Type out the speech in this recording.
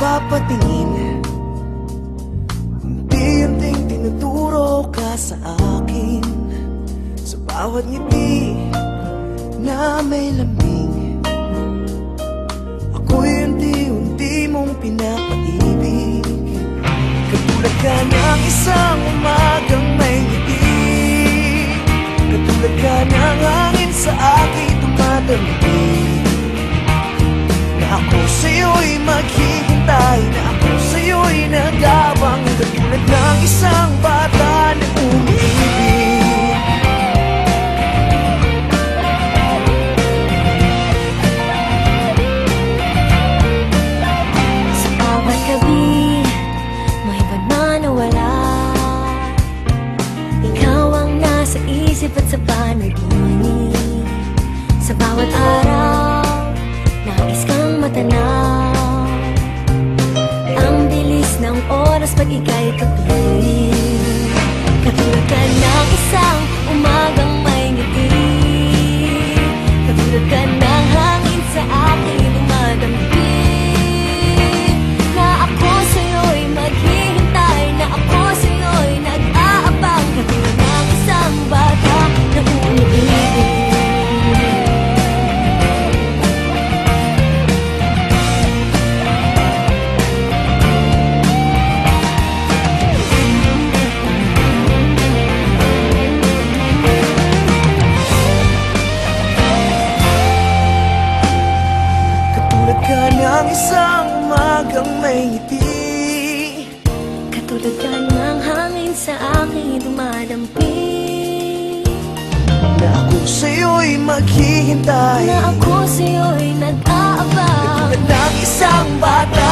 nagpapatingin, unti-unting tinuturo ka sa akin. Sa bawat ngiti na may lambing, ako'y unti-unti mong pinapaibig. Katulad ka ng isang umagang may ngiti, katulad ka ng hangin sa aking dumadamig. Na ako sa'yo'y maghihintay, na ako sa'yo'y nag-aabang, katulad ng isang bata na umiibig. Sa bawat gabi, may ba na nawala? Ikaw ang nasa isip at sa panaginip. Sa bawat araw, nais kang matanaw. Ang bilis ng oras pag ika'y kapiling. Katulad ka ng isang umagang may ngiti, katulad ka ng hangin sa aking dumadambig. Na ako sa'yo'y maghihintay, na ako sa'yo'y nag-aabang, katulad ng isang bata na umiibig. Katulad ka ng isang umagang may ngiti, Katulad ka ng hangin sa aking dumadampi. na ako sa'yo'y maghihintay, Na ako sa'yo'y nag-aabang, katulad ng isang bata